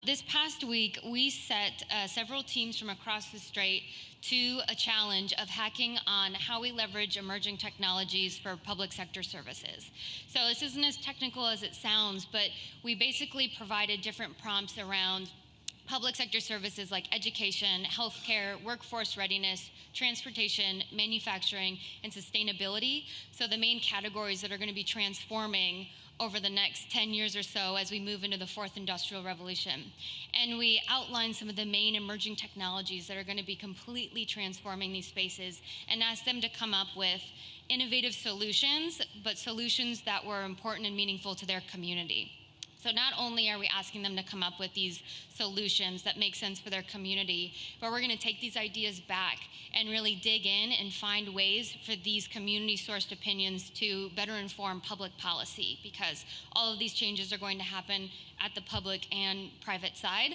This past week, we set several teams from across the state to a challenge of hacking on how we leverage emerging technologies for public sector services. So this isn't as technical as it sounds, but we basically provided different prompts around public sector services like education, healthcare, workforce readiness, transportation, manufacturing, and sustainability. So the main categories that are going to be transforming over the next 10 years or so as we move into the fourth industrial revolution. And we outlined some of the main emerging technologies that are going to be completely transforming these spaces and asked them to come up with innovative solutions, but solutions that were important and meaningful to their community. So not only are we asking them to come up with these solutions that make sense for their community, but we're going to take these ideas back and really dig in and find ways for these community-sourced opinions to better inform public policy, because all of these changes are going to happen at the public and private side.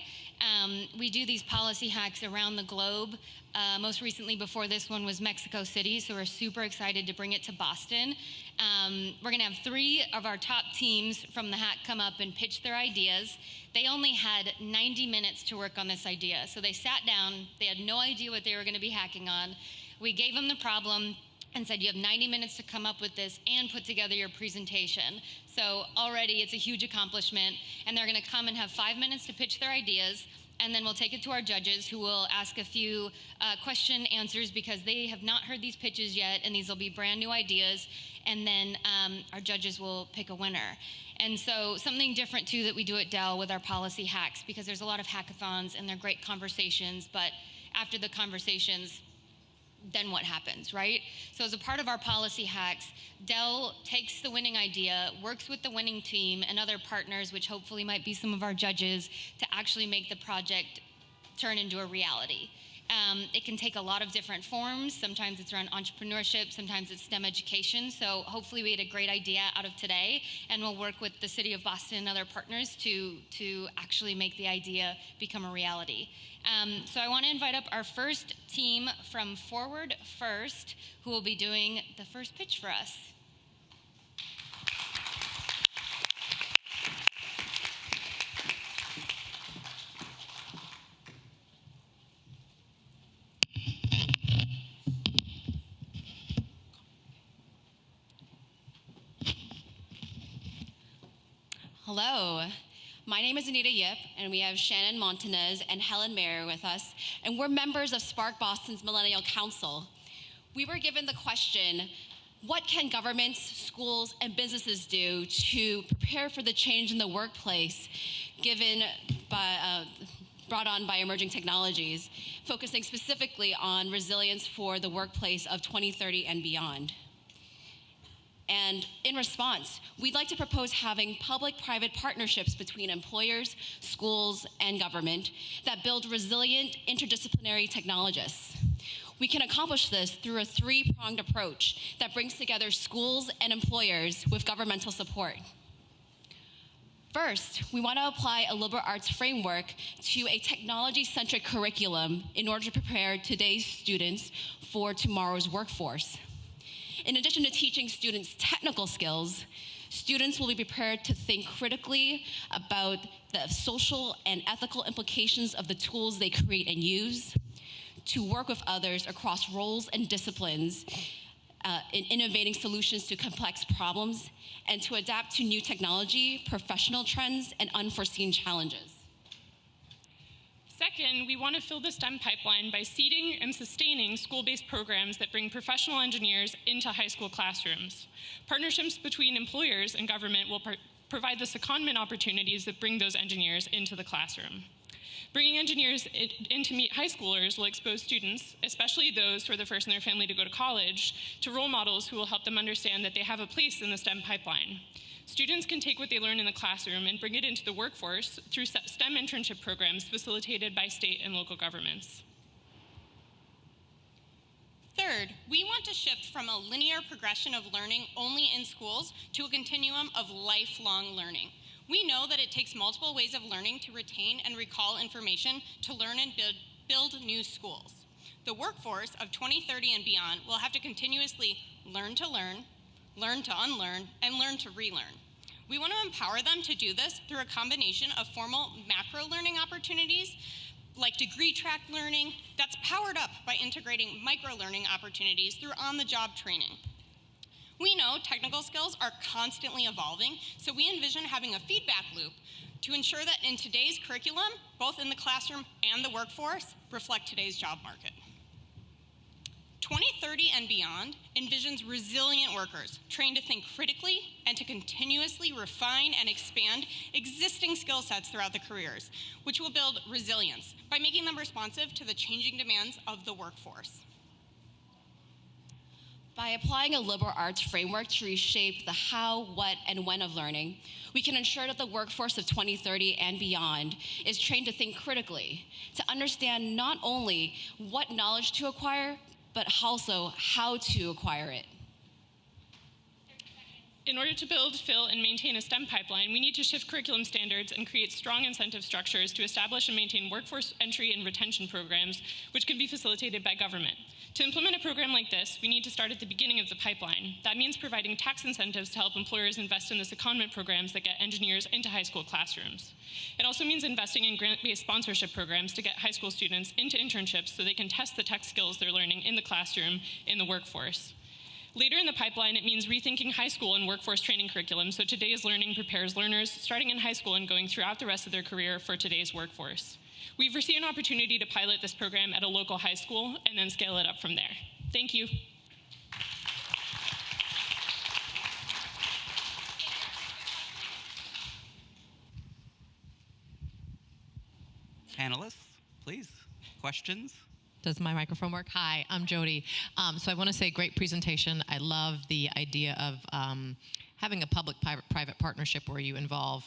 We do these policy hacks around the globe. Most recently before this one was Mexico City, so we're super excited to bring it to Boston. We're going to have 3 of our top teams from the hack come up and pitch their ideas. They only had 90 minutes to work on this idea. So they sat down, they had no idea what they were going to be hacking on. We gave them the problem and said, you have 90 minutes to come up with this and put together your presentation. So already it's a huge accomplishment, and they're going to come and have 5 minutes to pitch their ideas, and then we'll take it to our judges, who will ask a few question answers because they have not heard these pitches yet, and these will be brand new ideas, and then our judges will pick a winner. And so something different too that we do at Dell with our policy hacks, because there's a lot of hackathons and they're great conversations, but after the conversations, then what happens, right? So as a part of our policy hacks, Dell takes the winning idea, works with the winning team and other partners, which hopefully might be some of our judges, to actually make the project turn into a reality. It can take a lot of different forms. Sometimes it's around entrepreneurship, sometimes it's STEM education. So hopefully we had a great idea out of today, and we'll work with the City of Boston and other partners to actually make the idea become a reality. So I want to invite up our first team from Forward First, who will be doing the first pitch for us. Hello, my name is Anita Yip, and we have Shannon Montanez and Helen Mayer with us, and we're members of Spark Boston's Millennial Council. We were given the question, what can governments, schools, and businesses do to prepare for the change in the workplace brought on by emerging technologies, focusing specifically on resilience for the workplace of 2030 and beyond? And in response, we'd like to propose having public-private partnerships between employers, schools, and government that build resilient, interdisciplinary technologists. We can accomplish this through a 3-pronged approach that brings together schools and employers with governmental support. First, we want to apply a liberal arts framework to a technology-centric curriculum in order to prepare today's students for tomorrow's workforce. In addition to teaching students technical skills, students will be prepared to think critically about the social and ethical implications of the tools they create and use, to work with others across roles and disciplines in innovating solutions to complex problems, and to adapt to new technology, professional trends, and unforeseen challenges. Second, we want to fill the STEM pipeline by seeding and sustaining school-based programs that bring professional engineers into high school classrooms. Partnerships between employers and government will provide the secondment opportunities that bring those engineers into the classroom. Bringing engineers in to meet high schoolers will expose students, especially those who are the first in their family to go to college, to role models who will help them understand that they have a place in the STEM pipeline. Students can take what they learn in the classroom and bring it into the workforce through STEM internship programs facilitated by state and local governments. Third, we want to shift from a linear progression of learning only in schools to a continuum of lifelong learning. We know that it takes multiple ways of learning to retain and recall information to learn and build new schools. The workforce of 2030 and beyond will have to continuously learn to unlearn, and learn to relearn. We want to empower them to do this through a combination of formal macro learning opportunities like degree track learning that's powered up by integrating micro learning opportunities through on-the-job training. We know technical skills are constantly evolving, so we envision having a feedback loop to ensure that in today's curriculum, both in the classroom and the workforce, reflect today's job market. 2030 and beyond envisions resilient workers trained to think critically and to continuously refine and expand existing skill sets throughout their careers, which will build resilience by making them responsive to the changing demands of the workforce. By applying a liberal arts framework to reshape the how, what, and when of learning, we can ensure that the workforce of 2030 and beyond is trained to think critically, to understand not only what knowledge to acquire, but also how to acquire it. In order to build, fill, and maintain a STEM pipeline, we need to shift curriculum standards and create strong incentive structures to establish and maintain workforce entry and retention programs, which can be facilitated by government. To implement a program like this, we need to start at the beginning of the pipeline. That means providing tax incentives to help employers invest in the secondment programs that get engineers into high school classrooms. It also means investing in grant-based sponsorship programs to get high school students into internships so they can test the tech skills they're learning in the classroom in the workforce. Later in the pipeline, it means rethinking high school and workforce training curriculum so today's learning prepares learners starting in high school and going throughout the rest of their career for today's workforce. We've received an opportunity to pilot this program at a local high school and then scale it up from there. Thank you. Panelists, please, questions? Does my microphone work? Hi, I'm Jody. So I want to say great presentation. I love the idea of having a public-private partnership where you involve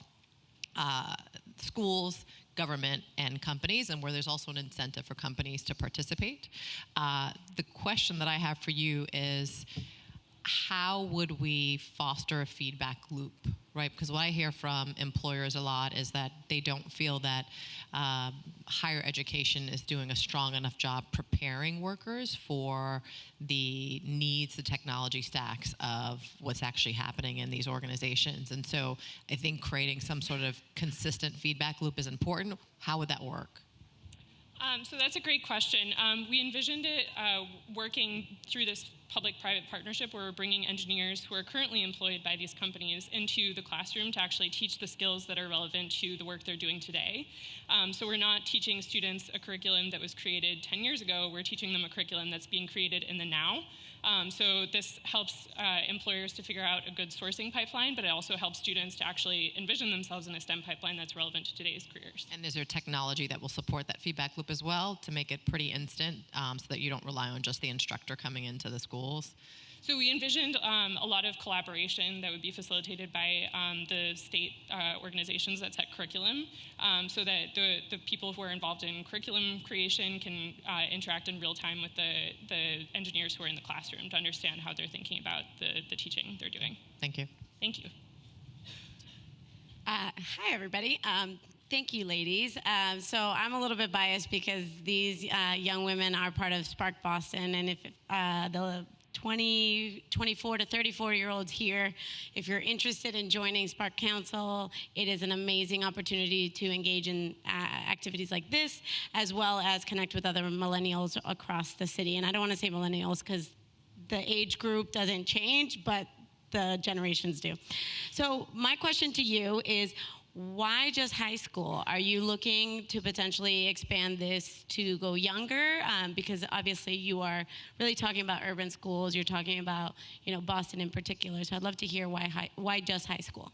schools, government, and companies, and where there's also an incentive for companies to participate. The question that I have for you is, how would we foster a feedback loop, right? Because what I hear from employers a lot is that they don't feel that higher education is doing a strong enough job preparing workers for the needs, the technology stacks of what's actually happening in these organizations. And so I think creating some sort of consistent feedback loop is important. How would that work? So that's a great question. We envisioned it working through this public-private partnership where we're bringing engineers who are currently employed by these companies into the classroom to actually teach the skills that are relevant to the work they're doing today. So we're not teaching students a curriculum that was created 10 years ago. We're teaching them a curriculum that's being created in the now. So this helps employers to figure out a good sourcing pipeline, but it also helps students to actually envision themselves in a STEM pipeline that's relevant to today's careers. And is there technology that will support that feedback loop as well to make it pretty instant so that you don't rely on just the instructor coming into the schools? So we envisioned a lot of collaboration that would be facilitated by the state organizations that set curriculum so that the people who are involved in curriculum creation can interact in real time with the engineers who are in the classroom to understand how they're thinking about the teaching they're doing. Thank you. Thank you. Hi, everybody. Thank you, ladies. So I'm a little bit biased because these young women are part of Spark Boston, and if the 24 to 34-year-olds here, if you're interested in joining Spark Council, it is an amazing opportunity to engage in activities like this, as well as connect with other millennials across the city. And I don't want to say millennials because the age group doesn't change, but the generations do. So my question to you is, why just high school? Are you looking to potentially expand this to go younger? Because obviously you are really talking about urban schools. You're talking about, Boston in particular. So I'd love to hear why just high school.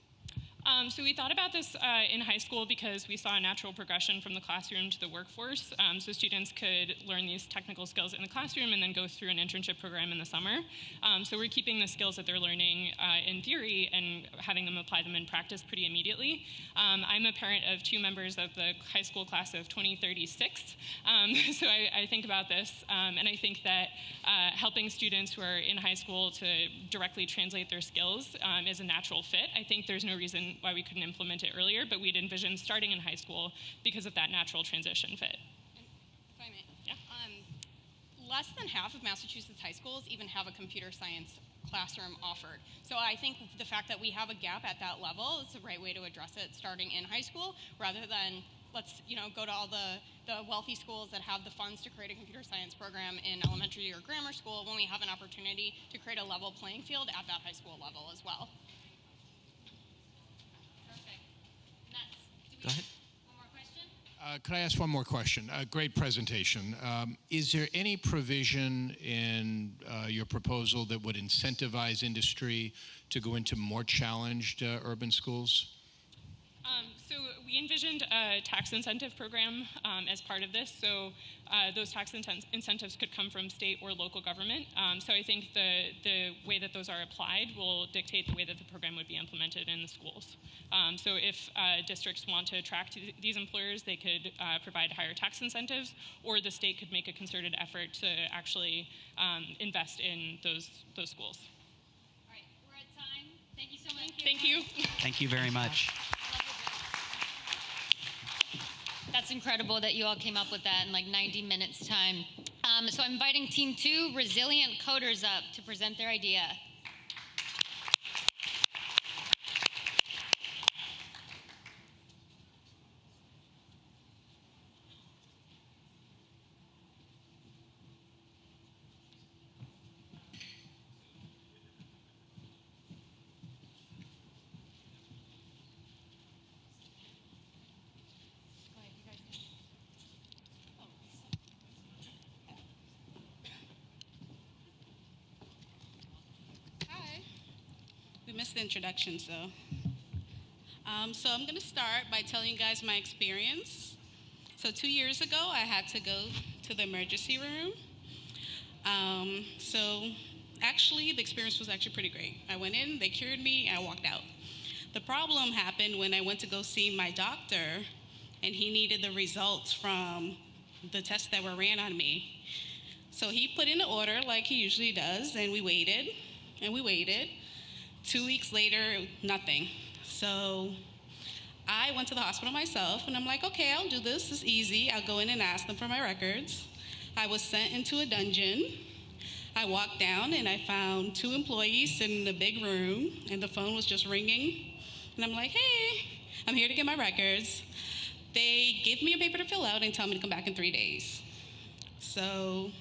So we thought about this in high school because we saw a natural progression from the classroom to the workforce. So students could learn these technical skills in the classroom and then go through an internship program in the summer. So we're keeping the skills that they're learning in theory and having them apply them in practice pretty immediately. I'm a parent of 2 members of the high school class of 2036. So I think about this, and I think that helping students who are in high school to directly translate their skills is a natural fit. I think there's no reason why we couldn't implement it earlier, but we'd envisioned starting in high school because of that natural transition fit. If I may. Yeah. Less than half of Massachusetts high schools even have a computer science classroom offered. So I think the fact that we have a gap at that level is the right way to address it starting in high school, rather than let's go to all the wealthy schools that have the funds to create a computer science program in elementary or grammar school, when we have an opportunity to create a level playing field at that high school level as well. Perfect. Nuts. Go ahead. One more question? Could I ask one more question? Great presentation. Is there any provision in your proposal that would incentivize industry to go into more challenged urban schools? So we envisioned a tax incentive program as part of this. So those tax incentives could come from state or local government. So I think the way that those are applied will dictate the way that the program would be implemented in the schools. So if districts want to attract these employers, they could provide higher tax incentives, or the state could make a concerted effort to actually invest in those schools. All right, we're at time. Thank you so much. Thank you. Thank you very much. That's incredible that you all came up with that in like 90 minutes time. So I'm inviting Team 2 Resilient Coders up to present their idea. Hi. We missed the introduction, so I'm going to start by telling you guys my experience. So 2 years ago, I had to go to the emergency room. Actually, the experience was actually pretty great. I went in, they cured me, I walked out. The problem happened when I went to go see my doctor, and he needed the results from the tests that were ran on me. So he put in an order like he usually does, and we waited, and we waited. 2 weeks later, nothing. So I went to the hospital myself, and I'm like, okay, I'll do this. It's easy. I'll go in and ask them for my records. I was sent into a dungeon. I walked down, and I found 2 employees sitting in a big room, and the phone was just ringing. And I'm like, hey, I'm here to get my records. They gave me a paper to fill out and tell me to come back in 3 days. So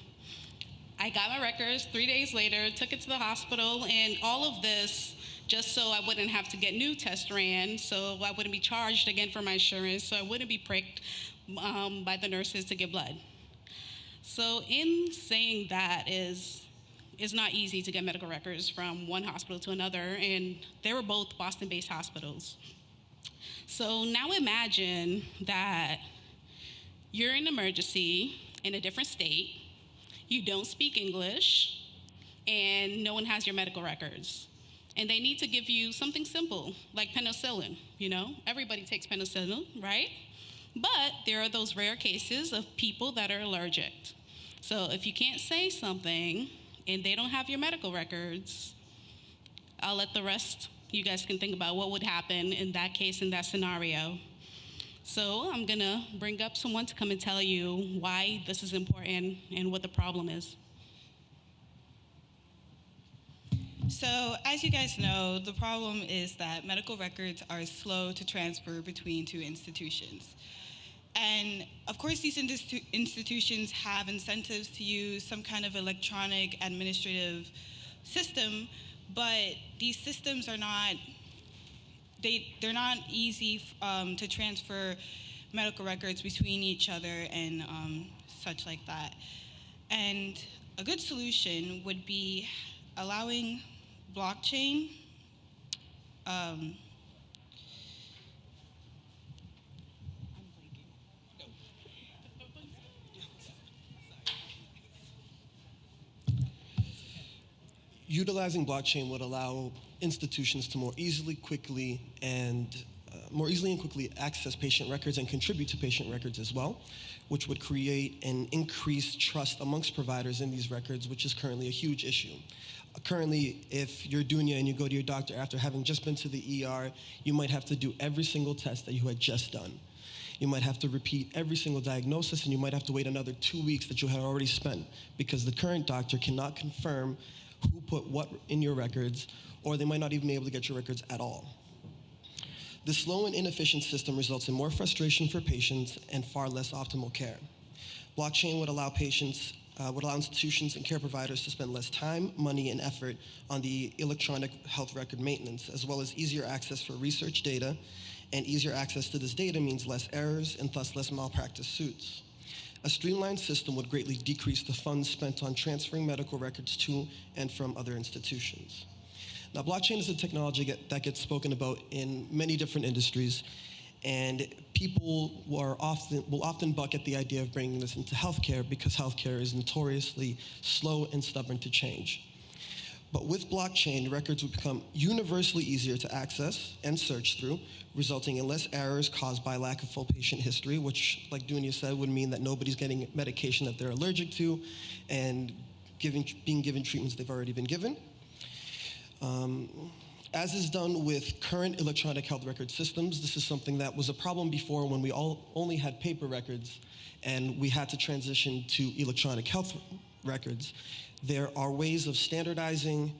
I got my records 3 days later, took it to the hospital, and all of this just so I wouldn't have to get new tests ran, so I wouldn't be charged again for my insurance, so I wouldn't be pricked by the nurses to give blood. So in saying that it's not easy to get medical records from one hospital to another, and they were both Boston-based hospitals. So now imagine that you're in an emergency in a different state, you don't speak English, and no one has your medical records. And they need to give you something simple, like penicillin, Everybody takes penicillin, right? But there are those rare cases of people that are allergic. So if you can't say something and they don't have your medical records, I'll let the rest, you guys can think about what would happen in that case, in that scenario. So I'm gonna bring up someone to come and tell you why this is important and what the problem is. So as you guys know, the problem is that medical records are slow to transfer between 2 institutions. And of course, these institutions have incentives to use some kind of electronic administrative system, but these systems are not, they're not easy to transfer medical records between each other and such like that. And a good solution would be allowing blockchain Utilizing blockchain would allow institutions to more easily and quickly access patient records and contribute to patient records as well, which would create an increased trust amongst providers in these records, which is currently a huge issue. Currently, if you're Dunya and you go to your doctor after having just been to the ER, you might have to do every single test that you had just done. You might have to repeat every single diagnosis, and you might have to wait another 2 weeks that you had already spent because the current doctor cannot confirm who put what in your records, or they might not even be able to get your records at all. This slow and inefficient system results in more frustration for patients and far less optimal care. Blockchain would allow institutions and care providers to spend less time, money, and effort on the electronic health record maintenance, as well as easier access for research data, and easier access to this data means less errors and thus less malpractice suits. A streamlined system would greatly decrease the funds spent on transferring medical records to and from other institutions. Now, blockchain is a technology that gets spoken about in many different industries, and people will often bucket the idea of bringing this into healthcare because healthcare is notoriously slow and stubborn to change. But with blockchain, records would become universally easier to access and search through, resulting in less errors caused by lack of full patient history, which, like Dunya said, would mean that nobody's getting medication that they're allergic to and being given treatments they've already been given. As is done with current electronic health record systems, this is something that was a problem before when we only had paper records and we had to transition to electronic health records. There are ways of standardizing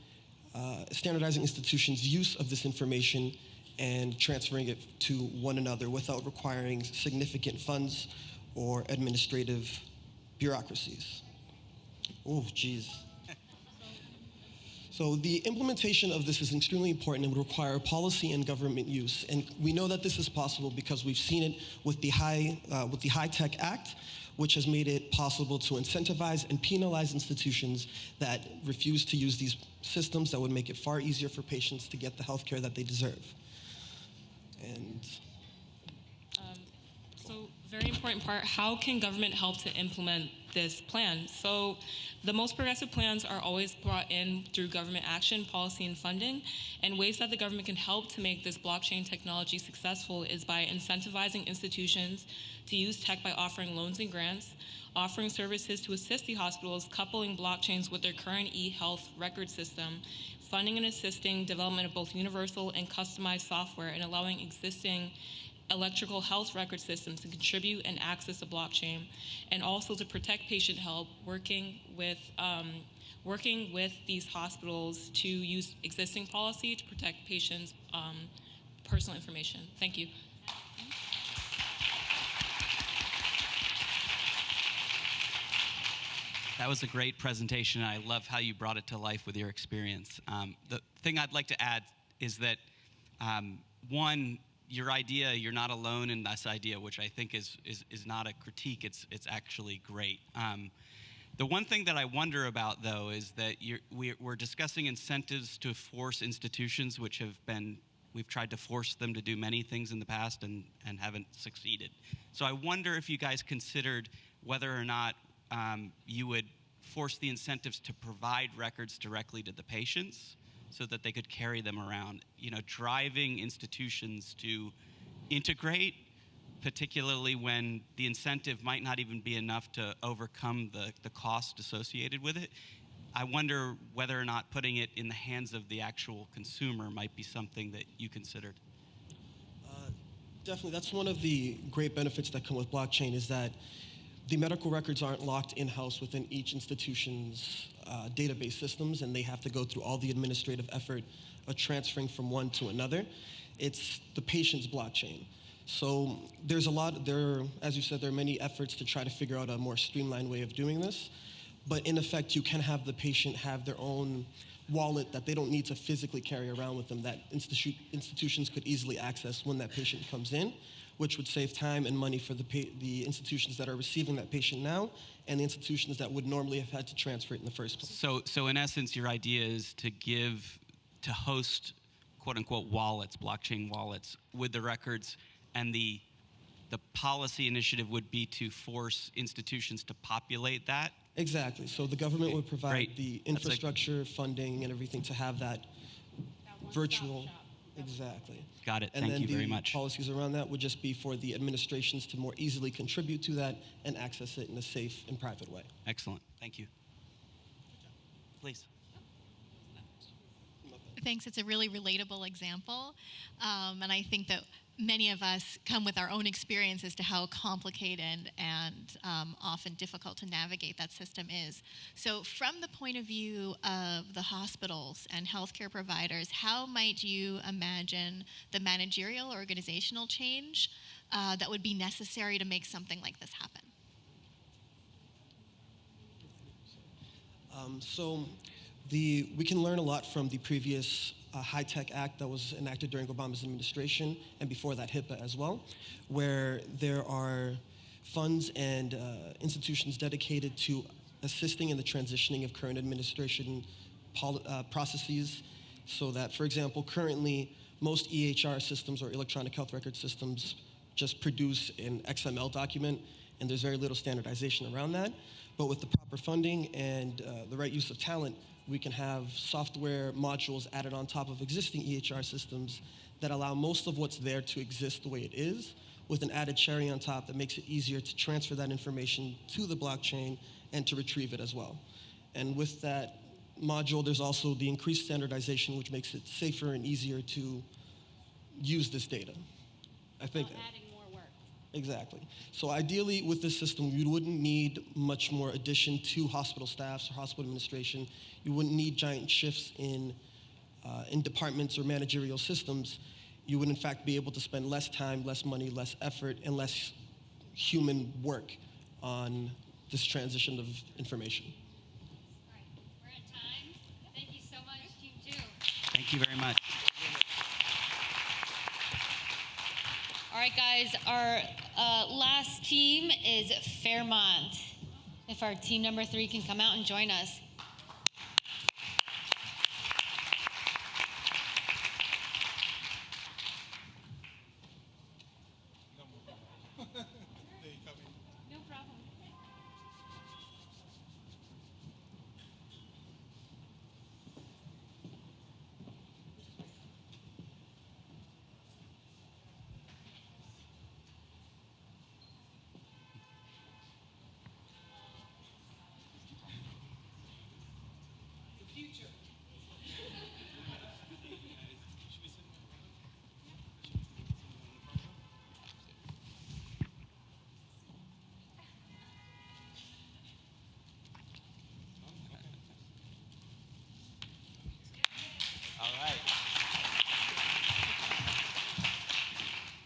institutions' use of this information and transferring it to one another without requiring significant funds or administrative bureaucracies. Oh, geez. So the implementation of this is extremely important and would require policy and government use. And we know that this is possible because we've seen it with the High Tech Act, which has made it possible to incentivize and penalize institutions that refuse to use these systems that would make it far easier for patients to get the health care that they deserve. And so very important part, how can government help to implement this plan? So the most progressive plans are always brought in through government action, policy, and funding. And ways that the government can help to make this blockchain technology successful is by incentivizing institutions to use tech by offering loans and grants, offering services to assist the hospitals, coupling blockchains with their current e-health record system, funding and assisting development of both universal and customized software, and allowing existing electrical health record systems to contribute and access the blockchain, and also to protect patient health, working with these hospitals to use existing policy to protect patients' personal information. Thank you. That was a great presentation. I love how you brought it to life with your experience. The thing I'd like to add is that, one, your idea, you're not alone in this idea, which I think is not a critique, it's actually great. The one thing that I wonder about, though, is that we're discussing incentives to force institutions, we've tried to force them to do many things in the past and haven't succeeded. So I wonder if you guys considered whether or not you would force the incentives to provide records directly to the patients so that they could carry them around, driving institutions to integrate, particularly when the incentive might not even be enough to overcome the cost associated with it. I wonder whether or not putting it in the hands of the actual consumer might be something that you considered. Definitely, that's one of the great benefits that come with blockchain is that the medical records aren't locked in-house within each institution's database systems, and they have to go through all the administrative effort of transferring from one to another. It's the patient's blockchain. So there's as you said, there are many efforts to try to figure out a more streamlined way of doing this. But in effect, you can have the patient have their own wallet that they don't need to physically carry around with them, that institutions could easily access when that patient comes in, which would save time and money for the institutions that are receiving that patient now and the institutions that would normally have had to transfer it in the first place. So in essence, your idea is to host quote unquote wallets, blockchain wallets with the records, and the policy initiative would be to force institutions to populate that? Exactly. So the government would provide the infrastructure, funding, and everything to have that virtual. Exactly. Got it. Thank you very much. And then the policies around that would just be for the administrations to more easily contribute to that and access it in a safe and private way. Excellent. Thank you. Please. Thanks. It's a really relatable example. And I think that many of us come with our own experience as to how complicated and often difficult to navigate that system is. So from the point of view of the hospitals and healthcare providers, how might you imagine the managerial or organizational change that would be necessary to make something like this happen? We can learn a lot from the previous High-Tech Act that was enacted during Obama's administration, and before that HIPAA as well, where there are funds and institutions dedicated to assisting in the transitioning of current administration processes, so that, for example, currently most EHR systems or electronic health record systems just produce an XML document, and there's very little standardization around that. But with the proper funding and the right use of talent, we can have software modules added on top of existing EHR systems that allow most of what's there to exist the way it is, with an added cherry on top that makes it easier to transfer that information to the blockchain and to retrieve it as well. And with that module, there's also the increased standardization, which makes it safer and easier to use this data. I think that. Adding more work. Exactly. So ideally, with this system, you wouldn't need much more addition to hospital staffs or hospital administration. You wouldn't need giant shifts in departments or managerial systems. You would, in fact, be able to spend less time, less money, less effort, and less human work on this transition of information. All right, we're at time. Thank you so much, Team 2. Thank you very much. All right, guys, our last team is Fairmont. If our team number 3 can come out and join us. No problem.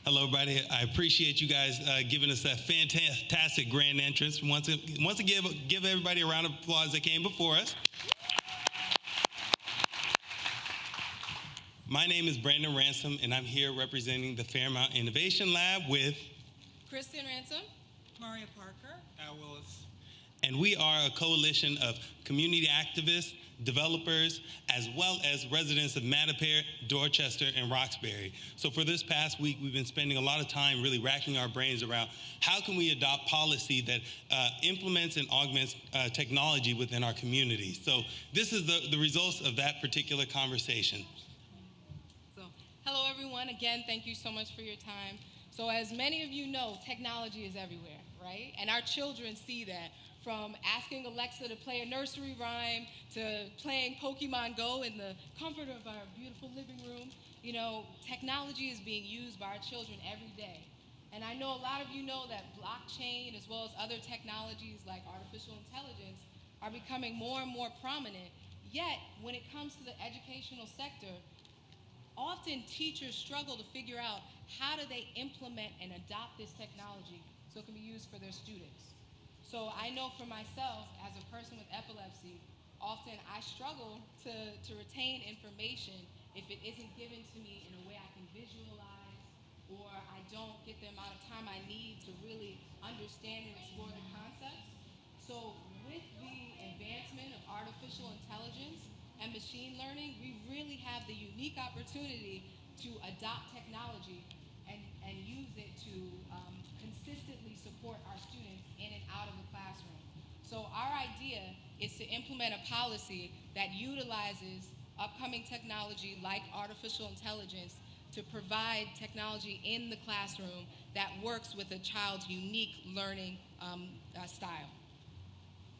Hello, everybody. I appreciate you guys giving us that fantastic grand entrance. Once again, give everybody a round of applause that came before us. My name is Brandon Ransom, and I'm here representing the Fairmont Innovation Lab with Kristen Ransom, Maria Parker, Al Willis. And we are a coalition of community activists, developers, as well as residents of Mattapan, Dorchester, and Roxbury. So for this past week, we've been spending a lot of time really racking our brains around how can we adopt policy that implements and augments technology within our communities. So this is the results of that particular conversation. So, hello, everyone. Again, thank you so much for your time. So as many of you know, technology is everywhere, right? And our children see that. From asking Alexa to play a nursery rhyme to playing Pokemon Go in the comfort of our beautiful living room, you know, technology is being used by our children every day. And I know a lot of you know that blockchain, as well as other technologies like artificial intelligence, are becoming more and more prominent. Yet, when it comes to the educational sector, often teachers struggle to figure out how do they implement and adopt this technology so it can be used for their students. So I know for myself, as a person with epilepsy, often I struggle to retain information if it isn't given to me in a way I can visualize, or I don't get the amount of time I need to really understand and explore the concepts. So with the advancement of artificial intelligence and machine learning, we really have the unique opportunity to adopt technology and use it to consistently support our students in and out of the classroom. So our idea is to implement a policy that utilizes upcoming technology like artificial intelligence to provide technology in the classroom that works with a child's unique learning style.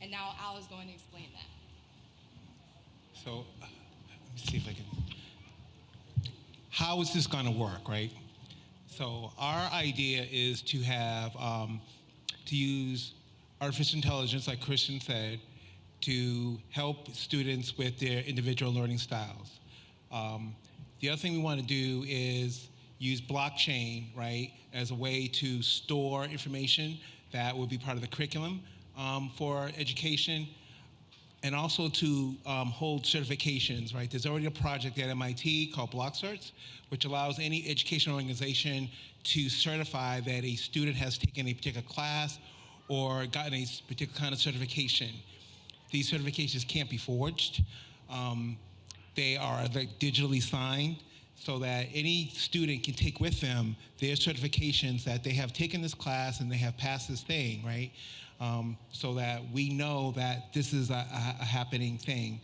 And now Al is going to explain that. So let me see if I can. How is this going to work, right? So our idea is to have, to use artificial intelligence, like Christian said, to help students with their individual learning styles. The other thing we want to do is use blockchain, right, as a way to store information that will be part of the curriculum for education, and also to hold certifications, right? There's already a project at MIT called BlockCerts, which allows any educational organization to certify that a student has taken a particular class or gotten a particular kind of certification. These certifications can't be forged. They are like digitally signed so that any student can take with them their certifications that they have taken this class and they have passed this thing, right? So that we know that this is a happening thing.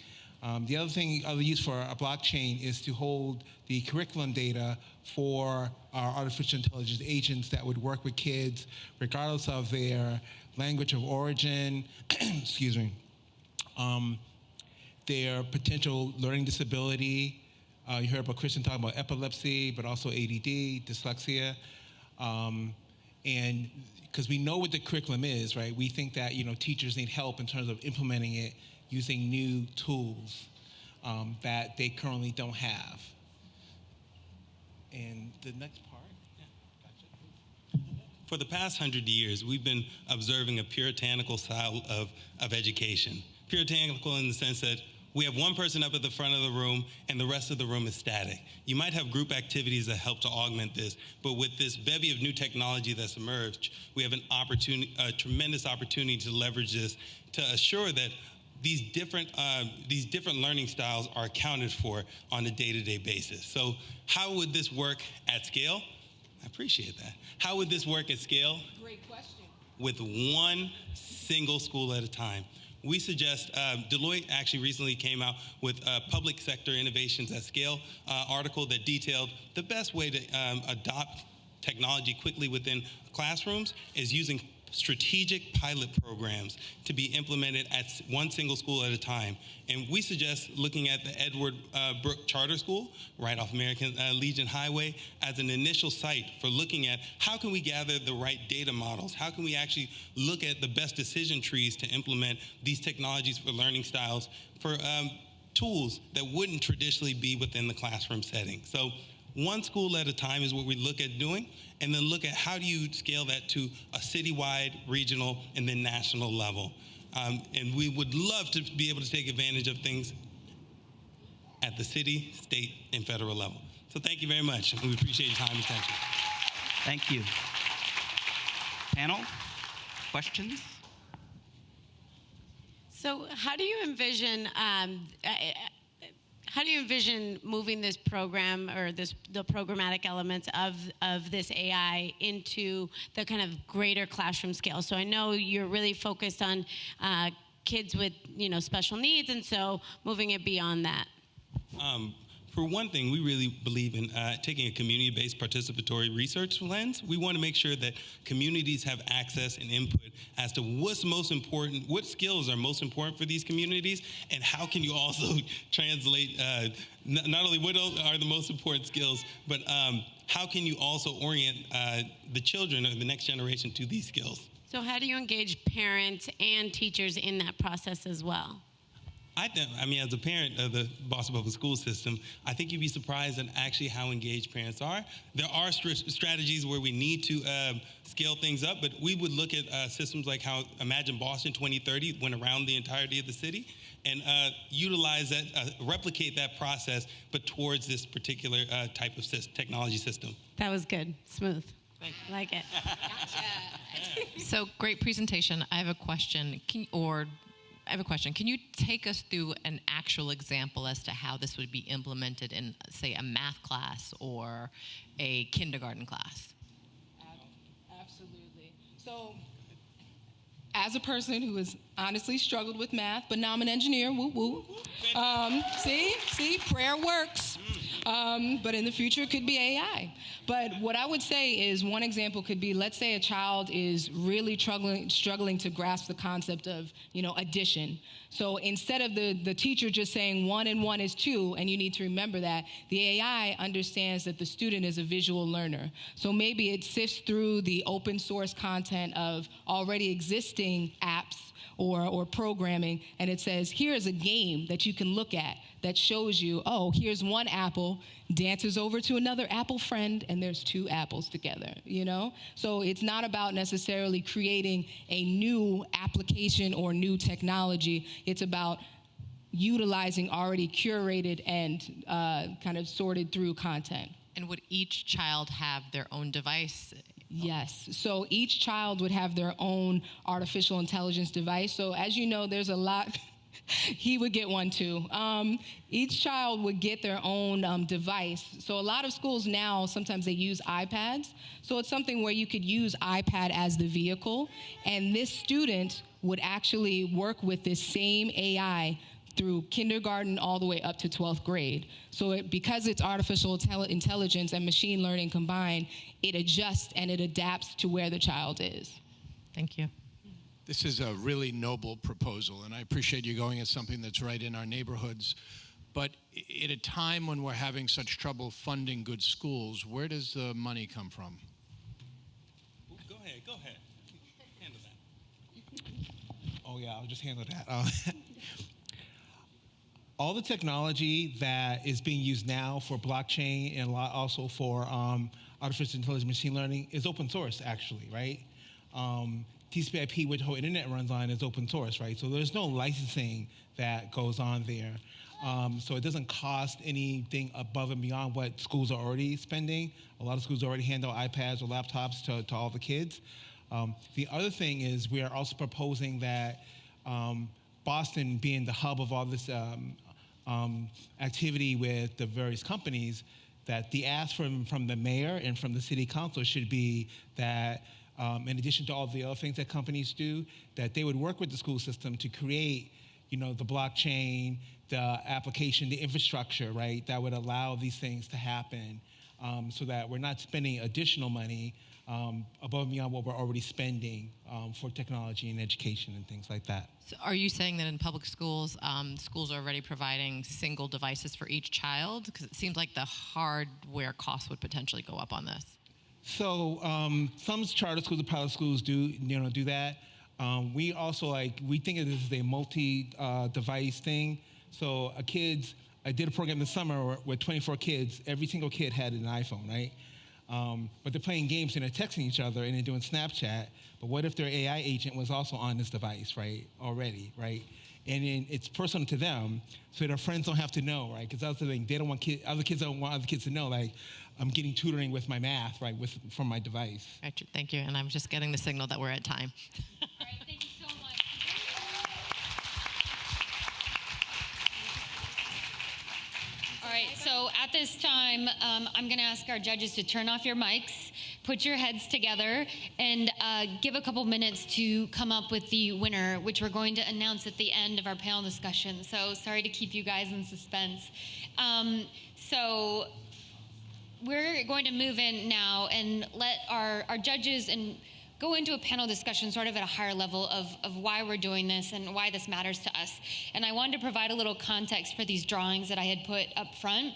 The other use for a blockchain is to hold the curriculum data for our artificial intelligence agents that would work with kids regardless of their language of origin, excuse me, their potential learning disability. You heard about Kristen talking about epilepsy, but also ADD, dyslexia. And because we know what the curriculum is, right? We think that, teachers need help in terms of implementing it using new tools that they currently don't have. And the next part. Yeah, gotcha. For the past 100 years, we've been observing a puritanical style of education. Puritanical in the sense that we have one person up at the front of the room and the rest of the room is static. You might have group activities that help to augment this, but with this bevy of new technology that's emerged, we have a tremendous opportunity to leverage this to assure that these different learning styles are accounted for on a day-to-day basis. So how would this work at scale? I appreciate that. How would this work at scale? Great question. With one single school at a time. We suggest, Deloitte actually recently came out with a Public Sector Innovations at Scale article that detailed the best way to adopt technology quickly within classrooms is using strategic pilot programs to be implemented at one single school at a time. And we suggest looking at the Edward Brooke Charter School, right off American Legion Highway, as an initial site for looking at how can we gather the right data models? How can we actually look at the best decision trees to implement these technologies for learning styles for tools that wouldn't traditionally be within the classroom setting. So one school at a time is what we look at doing, and then look at how do you scale that to a citywide, regional, and then national level. And we would love to be able to take advantage of things at the city, state, and federal level. So thank you very much. We appreciate your time and attention. Thank you. Panel, questions? So how do you envision moving this program or the programmatic elements of this AI into the kind of greater classroom scale? So I know you're really focused on kids with special needs, and so moving it beyond that. For one thing, we really believe in taking a community-based participatory research lens. We want to make sure that communities have access and input as to what's most important, what skills are most important for these communities, and how can you also translate not only what are the most important skills, but how can you also orient the children or the next generation to these skills? So how do you engage parents and teachers in that process as well? I mean, as a parent of the Boston Public School System, I think you'd be surprised at actually how engaged parents are. There are strategies where we need to scale things up, but we would look at systems like how Imagine Boston 2030 went around the entirety of the city and utilize that, replicate that process, but towards this particular type of technology system. That was good. Smooth. Thank you. Like it. Gotcha. So great presentation. I have a question. Can you take us through an actual example as to how this would be implemented in, say, a math class or a kindergarten class? Absolutely. So, as a person who has honestly struggled with math, but now I'm an engineer, woo woo. See, prayer works. But in the future, it could be AI. But what I would say is one example could be, let's say a child is really struggling to grasp the concept of, addition. So instead of the teacher just saying 1 and 1 is 2, and you need to remember that, the AI understands that the student is a visual learner. So maybe it sifts through the open source content of already existing apps or programming, and it says, here's a game that you can look at that shows you, oh, here's one apple, dances over to another apple friend, and there's 2 apples together, So it's not about necessarily creating a new application or new technology. It's about utilizing already curated and kind of sorted through content. And would each child have their own device? Yes. So each child would have their own artificial intelligence device. So as you know, there's a lot. He would get one too. Each child would get their own device. So a lot of schools now, sometimes they use iPads. So it's something where you could use iPad as the vehicle. And this student would actually work with this same AI through kindergarten all the way up to 12th grade. So because it's artificial intelligence and machine learning combined, it adjusts and it adapts to where the child is. Thank you. This is a really noble proposal, and I appreciate you going at something that's right in our neighborhoods. But at a time when we're having such trouble funding good schools, where does the money come from? Go ahead. Handle that. Oh, yeah, I'll just handle that. All the technology that is being used now for blockchain and also for artificial intelligence machine learning is open source, actually, right? TCP/IP, which the whole internet runs on, is open source, right? So there's no licensing that goes on there. So it doesn't cost anything above and beyond what schools are already spending. A lot of schools already hand out iPads or laptops to all the kids. The other thing is we are also proposing that Boston, being the hub of all this activity with the various companies, that the ask from the mayor and from the city council should be that in addition to all the other things that companies do, that they would work with the school system to create, the blockchain, the application, the infrastructure, right, that would allow these things to happen so that we're not spending additional money above and beyond what we're already spending for technology and education and things like that. So are you saying that in public schools, schools are already providing single devices for each child? Because it seems like the hardware costs would potentially go up on this. So some charter schools and private schools do that. We also we think of this as a multi-device thing. So I did a program this summer with 24 kids. Every single kid had an iPhone, right? But they're playing games and they're texting each other and they're doing Snapchat. But what if their AI agent was also on this device, right? Already, right? And then it's personal to them, so their friends don't have to know, right? Because that's the thing, they don't want other kids don't want other kids to know, like, I'm getting tutoring with my math, right, from my device. Right, thank you, and I'm just getting the signal that we're at time. All right, thank you so much. All right, so at this time, I'm going to ask our judges to turn off your mics, put your heads together, and give a couple minutes to come up with the winner, which we're going to announce at the end of our panel discussion. So sorry to keep you guys in suspense. So we're going to move in now and let our judges and go into a panel discussion sort of at a higher level of why we're doing this and why this matters to us. And I wanted to provide a little context for these drawings that I had put up front.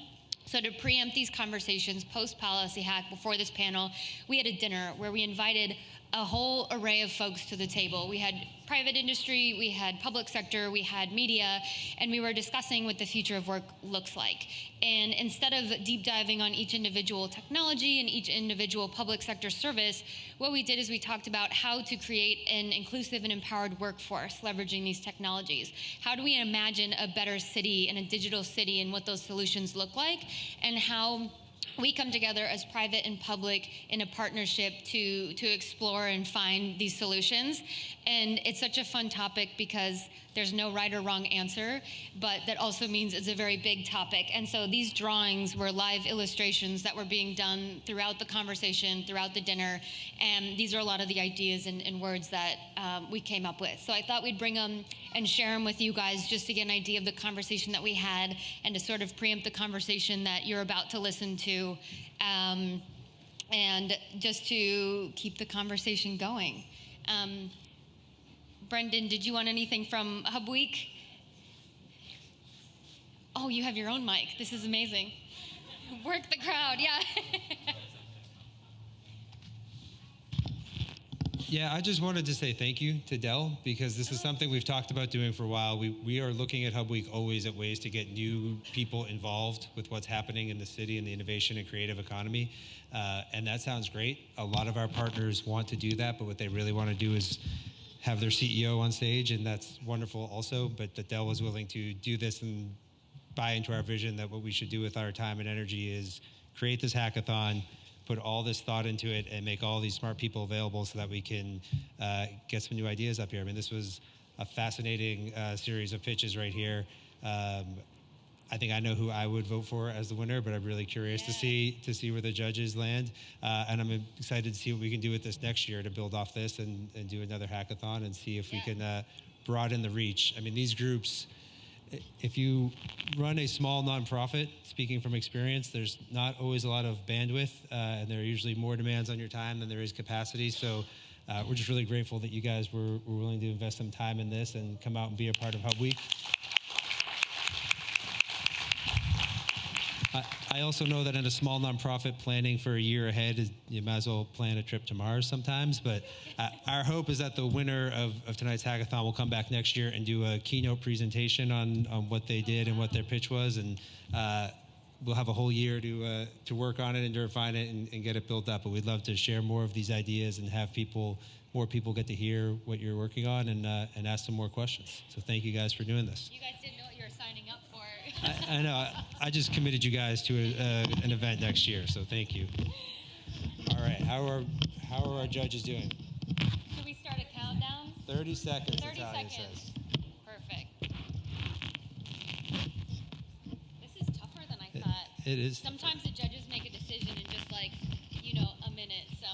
So to preempt these conversations post-Policy Hack, before this panel, we had a dinner where we invited a whole array of folks to the table. We had private industry, we had public sector, we had media, and we were discussing what the future of work looks like. And instead of deep diving on each individual technology and each individual public sector service, what we did is we talked about how to create an inclusive and empowered workforce leveraging these technologies. How do we imagine a better city and a digital city and what those solutions look like, and how we come together as private and public in a partnership to explore and find these solutions. And it's such a fun topic because there's no right or wrong answer, but that also means it's a very big topic. And so these drawings were live illustrations that were being done throughout the conversation, throughout the dinner, and these are a lot of the ideas and words that we came up with. So I thought we'd bring them and share them with you guys just to get an idea of the conversation that we had and to sort of preempt the conversation that you're about to listen to, and just to keep the conversation going. Brendan, did you want anything from HubWeek? Oh, you have your own mic. This is amazing. Work the crowd, yeah. Yeah, I just wanted to say thank you to Dell, because this is something we've talked about doing for a while. We are looking at HubWeek always at ways to get new people involved with what's happening in the city and the innovation and creative economy. And that sounds great. A lot of our partners want to do that, but what they really want to do is have their CEO on stage, and that's wonderful also. But that Dell was willing to do this and buy into our vision that what we should do with our time and energy is create this hackathon, put all this thought into it, and make all these smart people available so that we can get some new ideas up here. I mean, this was a fascinating series of pitches right here. I think I know who I would vote for as the winner, but I'm really curious to see where the judges land. And I'm excited to see what we can do with this next year to build off this and do another hackathon and see if we can broaden the reach. I mean, these groups, if you run a small nonprofit, speaking from experience, there's not always a lot of bandwidth, and there are usually more demands on your time than there is capacity. So we're just really grateful that you guys were willing to invest some time in this and come out and be a part of HubWeek. I also know that in a small nonprofit, planning for a year ahead, you might as well plan a trip to Mars sometimes. But our hope is that the winner of tonight's hackathon will come back next year and do a keynote presentation on what they did and what their pitch was. And we'll have a whole year to work on it and to refine it and get it built up. But we'd love to share more of these ideas and have more people get to hear what you're working on and ask some more questions. So thank you guys for doing this. You guys didn't know what you were signing up for. I know. I just committed you guys to an event next year, so thank you. All right. How are our judges doing? Should we start a countdown? 30 seconds. 30 Natalia seconds. says. Perfect. This is tougher than I thought. It is. Sometimes the judges make a decision in just a minute. So.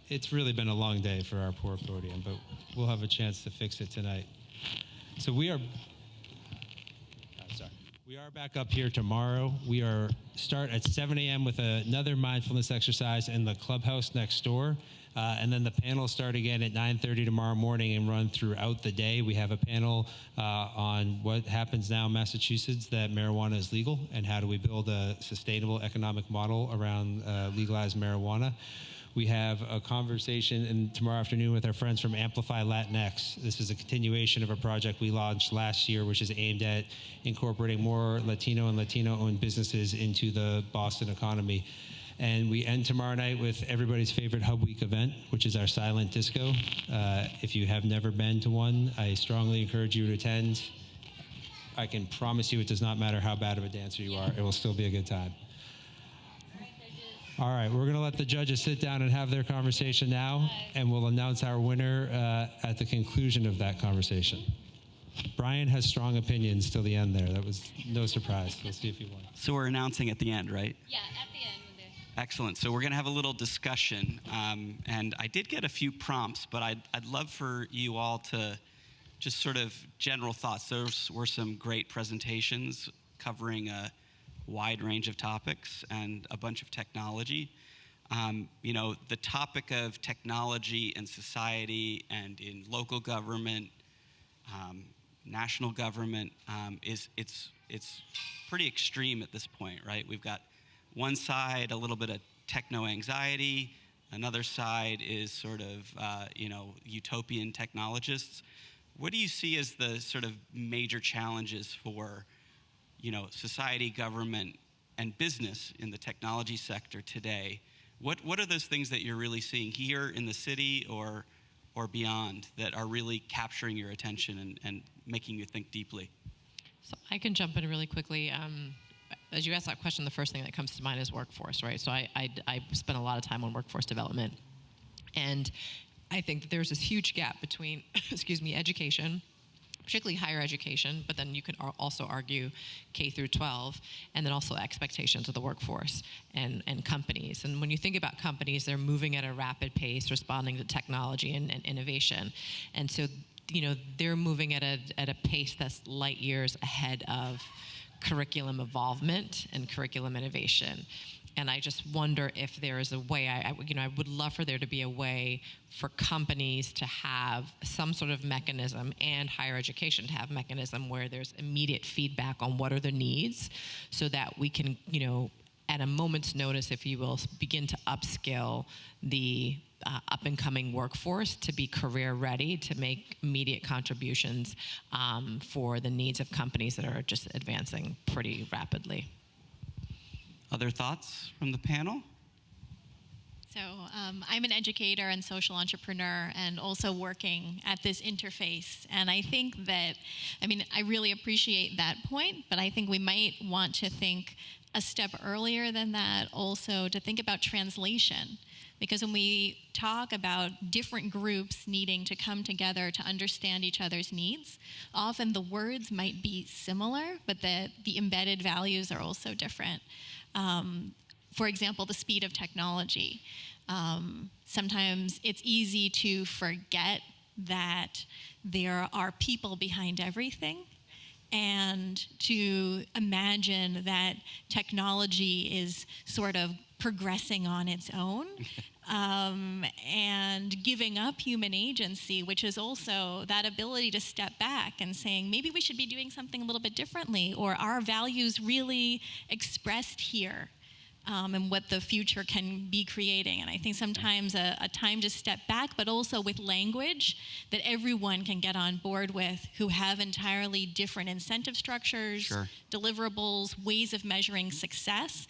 It's really been a long day for our poor podium, but we'll have a chance to fix it tonight. So we are back up here tomorrow. We start at 7 a.m. with another mindfulness exercise in the clubhouse next door. And then the panels start again at 9:30 tomorrow morning and run throughout the day. We have a panel on what happens now in Massachusetts that marijuana is legal and how do we build a sustainable economic model around legalized marijuana. We have a conversation tomorrow afternoon with our friends from Amplify Latinx. This is a continuation of a project we launched last year, which is aimed at incorporating more Latino and Latino-owned businesses into the Boston economy. And we end tomorrow night with everybody's favorite HubWeek event, which is our silent disco. If you have never been to one, I strongly encourage you to attend. I can promise you it does not matter how bad of a dancer you are. It will still be a good time. All right, we're going to let the judges sit down and have their conversation now, and we'll announce our winner at the conclusion of that conversation. Brian has strong opinions till the end there. That was no surprise. We'll see if he won. So we're announcing at the end, right? Yeah, at the end. Excellent. So we're going to have a little discussion. And I did get a few prompts, but I'd love for you all to just sort of general thoughts. There were some great presentations covering a wide range of topics and a bunch of technology. The topic of technology in society and in local government, national government, it's pretty extreme at this point, right? We've got one side, a little bit of techno-anxiety. Another side is sort of, utopian technologists. What do you see as the sort of major challenges for society, government, and business in the technology sector today? What are those things that you're really seeing here in the city or beyond that are really capturing your attention and making you think deeply? So I can jump in really quickly. as you ask that question, the first thing that comes to mind is workforce, right? So I spent a lot of time on workforce development. And I think that there's this huge gap between, education, particularly higher education, but then you can also argue K through 12, and then also expectations of the workforce and companies. And when you think about companies, they're moving at a rapid pace, responding to technology and innovation. And so, they're moving at a pace that's light years ahead of curriculum evolvement and curriculum innovation. And I just wonder if there is a way, I would love for there to be a way for companies to have some sort of mechanism, and higher education to have mechanism where there's immediate feedback on what are the needs, so that we can, at a moment's notice, if you will, begin to upskill the up-and-coming workforce to be career ready, to make immediate contributions for the needs of companies that are just advancing pretty rapidly. Other thoughts from the panel? So I'm an educator and social entrepreneur, and also working at this interface. And I think that, I really appreciate that point, but I think we might want to think a step earlier than that, also to think about translation. Because when we talk about different groups needing to come together to understand each other's needs, often the words might be similar, but the embedded values are also different. For example, the speed of technology. Sometimes it's easy to forget that there are people behind everything, and to imagine that technology is sort of progressing on its own, and giving up human agency, which is also that ability to step back and saying, maybe we should be doing something a little bit differently, or our values really expressed here, and what the future can be creating. And I think sometimes a time to step back, but also with language that everyone can get on board with, who have entirely different incentive structures, Sure. deliverables, ways of measuring success.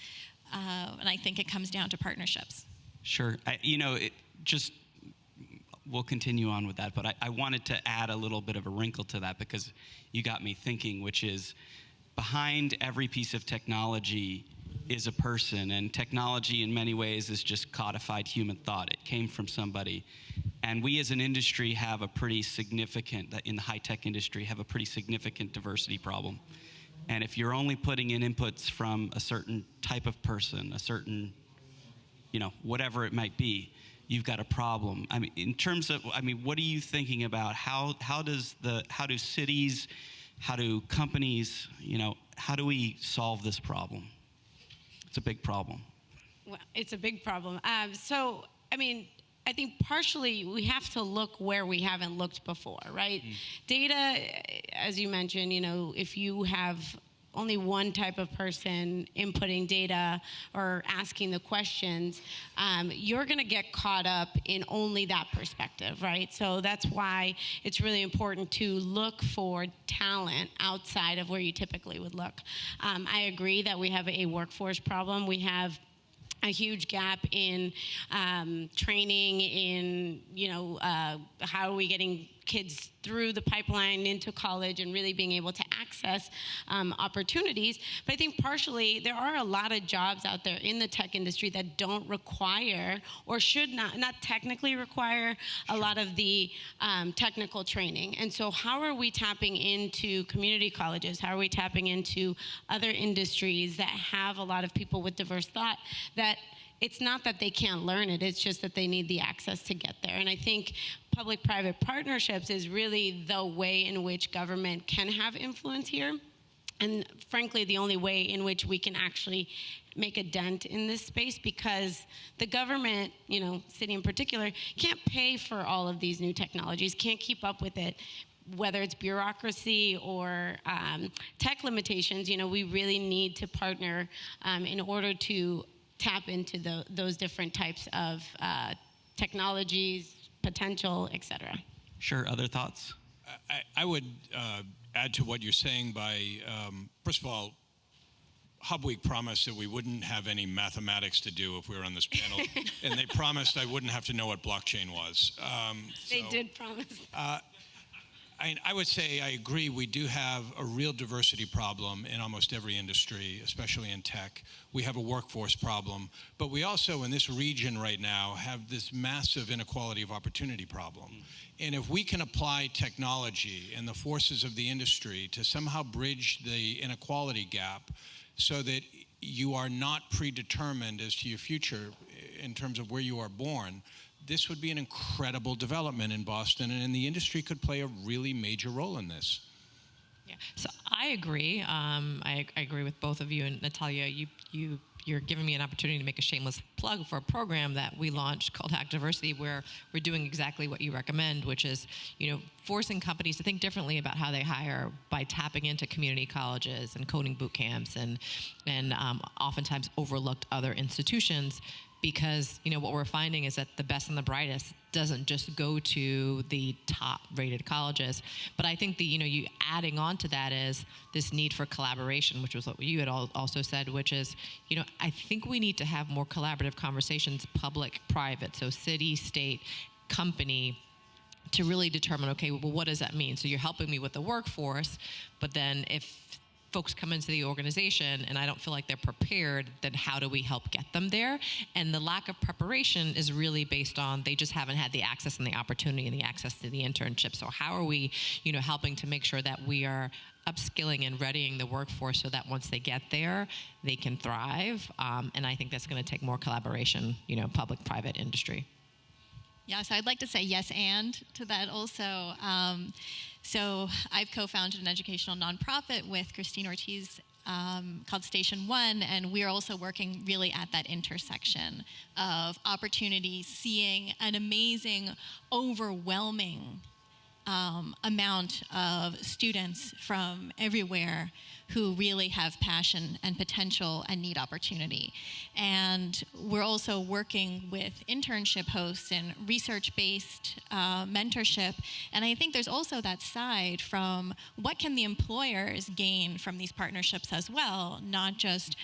And I think it comes down to partnerships. Sure. We'll continue on with that, but I wanted to add a little bit of a wrinkle to that, because you got me thinking, which is, behind every piece of technology is a person, and technology in many ways is just codified human thought. It came from somebody. And we as an industry have a pretty significant, in the high-tech industry, have a pretty significant diversity problem. And if you're only putting in inputs from a certain type of person, a certain, whatever it might be, you've got a problem. In terms of, what are you thinking about? How do cities, how do companies, how do we solve this problem? It's a big problem. Well, it's a big problem. I think partially we have to look where we haven't looked before, right? Data, as you mentioned, if you have only one type of person inputting data or asking the questions, you're going to get caught up in only that perspective, right? So that's why it's really important to look for talent outside of where you typically would look. I agree that we have a workforce problem. We have a huge gap in training, in how are we getting kids through the pipeline into college and really being able to access opportunities. But I think partially there are a lot of jobs out there in the tech industry that don't require, or should not technically require, a lot of the technical training. And so how are we tapping into community colleges? How are we tapping into other industries that have a lot of people with diverse thought, that it's not that they can't learn it, it's just that they need the access to get there. And I think public-private partnerships is really the way in which government can have influence here. And frankly, the only way in which we can actually make a dent in this space, because the government, city in particular, can't pay for all of these new technologies, can't keep up with it. Whether it's bureaucracy or tech limitations, we really need to partner in order to tap into those different types of technologies, potential, et cetera. Sure. Other thoughts? I would add to what you're saying by, first of all, HubWeek promised that we wouldn't have any mathematics to do if we were on this panel, and they promised I wouldn't have to know what blockchain was. They did promise. I would say I agree. We do have a real diversity problem in almost every industry, especially in tech. We have a workforce problem, but we also, in this region right now, have this massive inequality of opportunity problem. And if we can apply technology and the forces of the industry to somehow bridge the inequality gap so that you are not predetermined as to your future in terms of where you are born, this would be an incredible development in Boston, and the industry could play a really major role in this. Yeah, so I agree. I agree with both of you. And Natalia, you're giving me an opportunity to make a shameless plug for a program that we launched called Hack Diversity, where we're doing exactly what you recommend, which is, forcing companies to think differently about how they hire by tapping into community colleges and coding boot camps and oftentimes overlooked other institutions. Because what we're finding is that the best and the brightest doesn't just go to the top-rated colleges, but I think you adding on to that is this need for collaboration, which was what you had also said, which is I think we need to have more collaborative conversations, public, private, so city, state, company, to really determine, okay, well, what does that mean? So you're helping me with the workforce, but then if folks come into the organization and I don't feel like they're prepared, then how do we help get them there? And the lack of preparation is really based on they just haven't had the access and the opportunity and the access to the internship. So how are we, helping to make sure that we are upskilling and readying the workforce so that once they get there, they can thrive? And I think that's going to take more collaboration, public, private, industry. Yeah, so I'd like to say yes and to that also. So I've co-founded an educational nonprofit with Christine Ortiz called Station One, and we're also working really at that intersection of opportunities, seeing an amazing, overwhelming amount of students from everywhere who really have passion and potential and need opportunity. And we're also working with internship hosts and research-based mentorship. And I think there's also that side from what can the employers gain from these partnerships as well, not just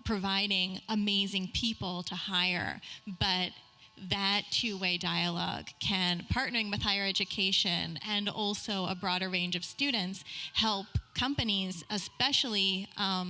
providing amazing people to hire, but that two-way dialogue can, partnering with higher education and also a broader range of students, help companies, especially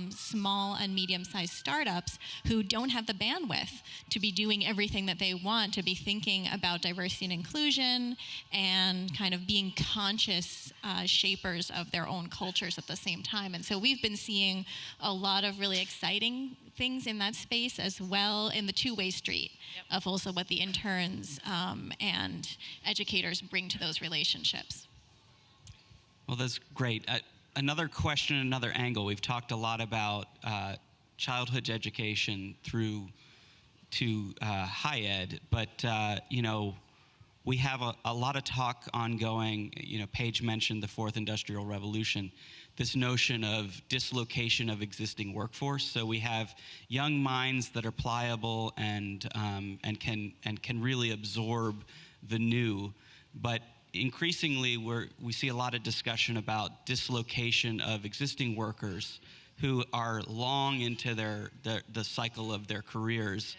small and medium-sized startups who don't have the bandwidth to be doing everything that they want, to be thinking about diversity and inclusion and kind of being conscious shapers of their own cultures at the same time. And so we've been seeing a lot of really exciting things in that space as well, in the two-way street of also what the interns and educators bring to those relationships. Well, that's great. Another question, another angle. We've talked a lot about childhood education through to high ed, but we have a lot of talk ongoing. Paige mentioned the fourth industrial revolution, this notion of dislocation of existing workforce. So we have young minds that are pliable and can really absorb the new, but increasingly we see a lot of discussion about dislocation of existing workers who are long into the cycle of their careers,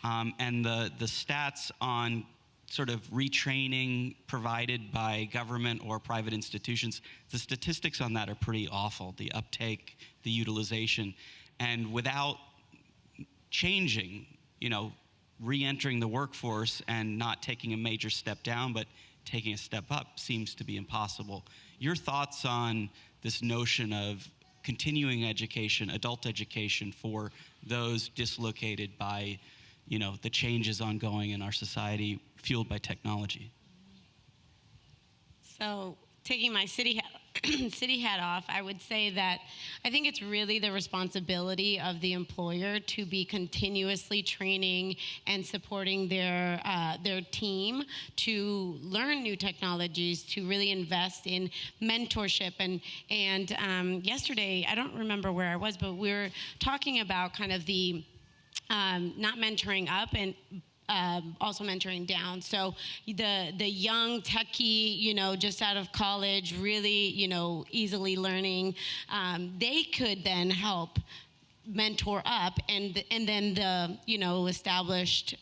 and the stats on sort of retraining provided by government or private institutions, the statistics on that are pretty awful, the uptake, the utilization. And without changing, re-entering the workforce and not taking a major step down, but taking a step up seems to be impossible. Your thoughts on this notion of continuing education, adult education for those dislocated by the changes ongoing in our society fueled by technology? So taking my city hat off, I would say that I think it's really the responsibility of the employer to be continuously training and supporting their team to learn new technologies, to really invest in mentorship. And yesterday, I don't remember where I was, but we were talking about kind of the not mentoring up and also mentoring down. So the young techie, just out of college, really, easily learning, they could then help mentor up, and then the established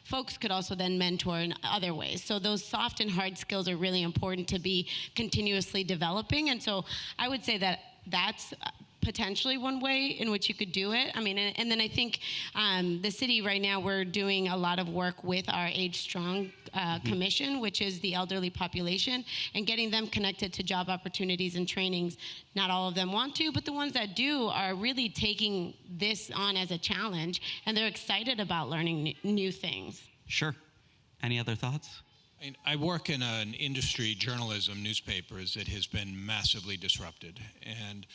folks could also then mentor in other ways. So those soft and hard skills are really important to be continuously developing. And so I would say that that's potentially one way in which you could do it. I mean, and then I think the city right now, we're doing a lot of work with our Age Strong Commission, which is the elderly population, and getting them connected to job opportunities and trainings. Not all of them want to, but the ones that do are really taking this on as a challenge, and they're excited about learning new things. Sure. Any other thoughts? I work in an industry, journalism, newspapers, that has been massively disrupted. And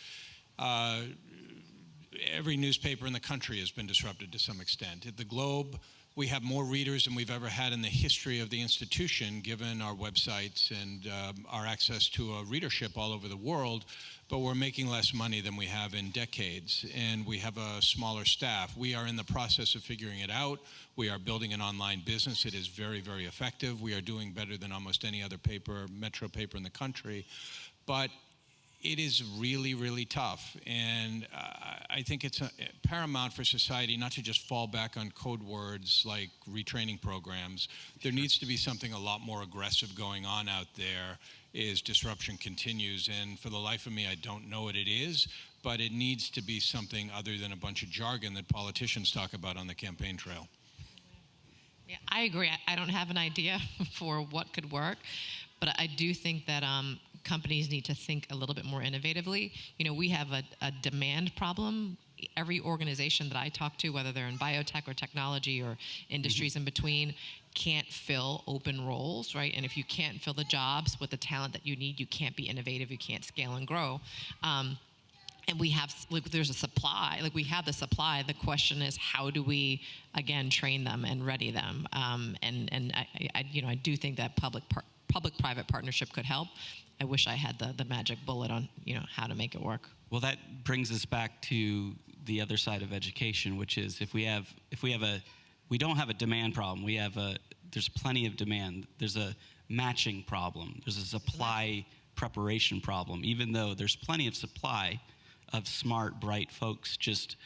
every newspaper in the country has been disrupted to some extent. At the Globe, we have more readers than we've ever had in the history of the institution, given our websites and our access to a readership all over the world, but we're making less money than we have in decades, and we have a smaller staff. We are in the process of figuring it out. We are building an online business. It is very, very effective. We are doing better than almost any other paper, metro paper in the country, but it is really, really tough, and I think it's paramount for society not to just fall back on code words like retraining programs. There needs to be something a lot more aggressive going on out there as disruption continues, and for the life of me, I don't know what it is, but it needs to be something other than a bunch of jargon that politicians talk about on the campaign trail. Yeah, I agree. I don't have an idea for what could work, but I do think that companies need to think a little bit more innovatively. We have a demand problem. Every organization that I talk to, whether they're in biotech or technology or industries in between, can't fill open roles, right? And if you can't fill the jobs with the talent that you need, you can't be innovative, you can't scale and grow. And we have, there's a supply, we have the supply. The question is, how do we, again, train them and ready them? And I do think that public-private partnership could help. I wish I had the magic bullet on how to make it work. Well, that brings us back to the other side of education, which is we don't have a demand problem. There's plenty of demand. There's a matching problem. There's a supply preparation problem. Even though there's plenty of supply of smart, bright folks, just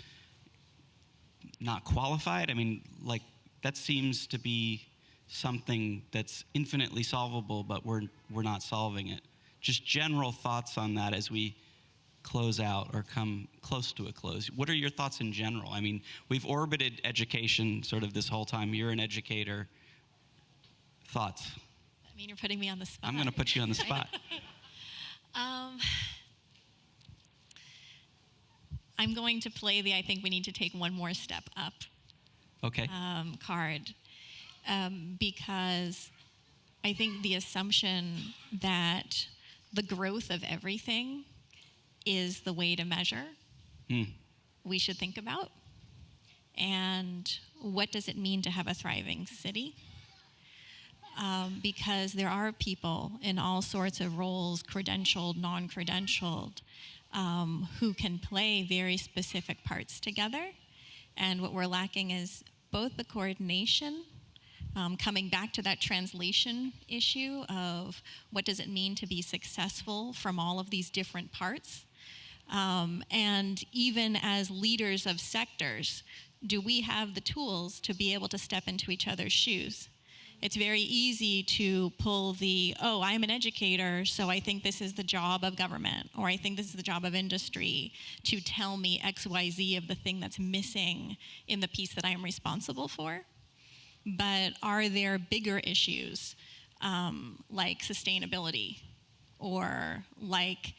not qualified. I mean, that seems to be something that's infinitely solvable, but we're not solving it. Just general thoughts on that as we close out or come close to a close. What are your thoughts in general? I mean, we've orbited education sort of this whole time. You're an educator. Thoughts? I mean, you're putting me on the spot. I'm going to put you on the spot. I'm going to play I think we need to take one more step up okay. Card. Because I think the assumption that the growth of everything is the way to measure, we should think about. And what does it mean to have a thriving city? Because there are people in all sorts of roles, credentialed, non-credentialed, who can play very specific parts together. And what we're lacking is both the coordination, coming back to that translation issue of what does it mean to be successful from all of these different parts. And even as leaders of sectors, do we have the tools to be able to step into each other's shoes? It's very easy to pull I'm an educator, so I think this is the job of government, or I think this is the job of industry to tell me X, Y, Z of the thing that's missing in the piece that I am responsible for. But are there bigger issues like sustainability or like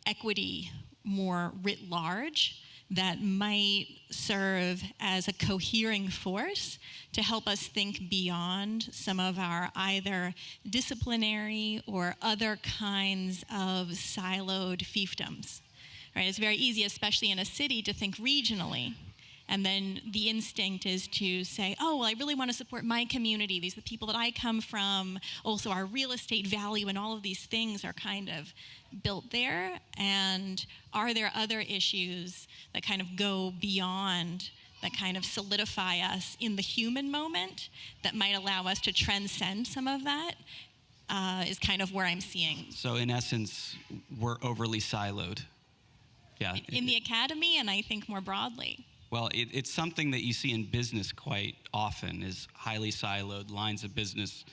equity more writ large that might serve as a cohering force to help us think beyond some of our either disciplinary or other kinds of siloed fiefdoms? Right? It's very easy, especially in a city, to think regionally. And then the instinct is to say, I really want to support my community. These are the people that I come from. Also, our real estate value and all of these things are kind of built there. And are there other issues that kind of go beyond, that kind of solidify us in the human moment, that might allow us to transcend some of that, is kind of where I'm seeing. So in essence, we're overly siloed. Yeah. in the academy, and I think more broadly. Well, it's something that you see in business quite often, is highly siloed lines of business.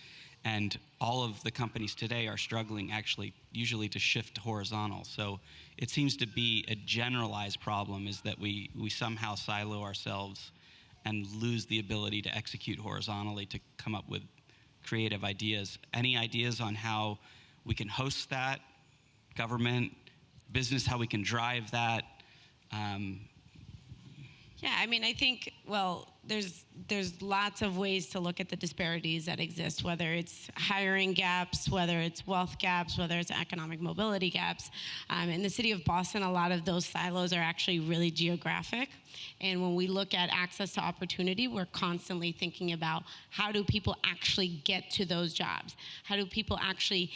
And all of the companies today are struggling actually usually to shift to horizontal. So it seems to be a generalized problem, is that we somehow silo ourselves and lose the ability to execute horizontally, to come up with creative ideas. Any ideas on how we can host that, government, business, how we can drive that? Yeah, I mean, I think, well, there's lots of ways to look at the disparities that exist, whether it's hiring gaps, whether it's wealth gaps, whether it's economic mobility gaps. In the city of Boston, a lot of those silos are actually really geographic. And when we look at access to opportunity, we're constantly thinking about how do people actually get to those jobs? How do people actually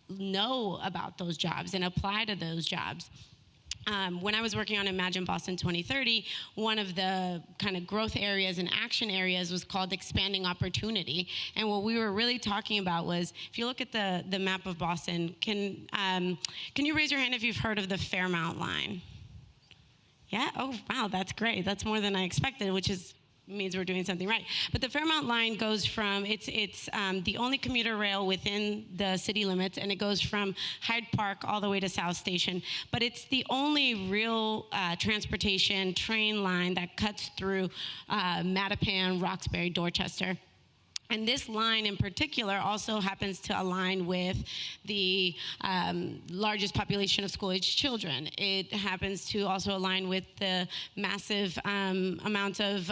know about those jobs and apply to those jobs? When I was working on Imagine Boston 2030, one of the kind of growth areas and action areas was called expanding opportunity. And what we were really talking about was, if you look at the map of Boston, can you raise your hand if you've heard of the Fairmount line? Yeah? Oh, wow, that's great. That's more than I expected, which means we're doing something right. But the Fairmount line goes from, it's the only commuter rail within the city limits, and it goes from Hyde Park all the way to South Station. But it's the only real transportation train line that cuts through Mattapan, Roxbury, Dorchester. And this line in particular also happens to align with the largest population of school-aged children. It happens to also align with the massive amount of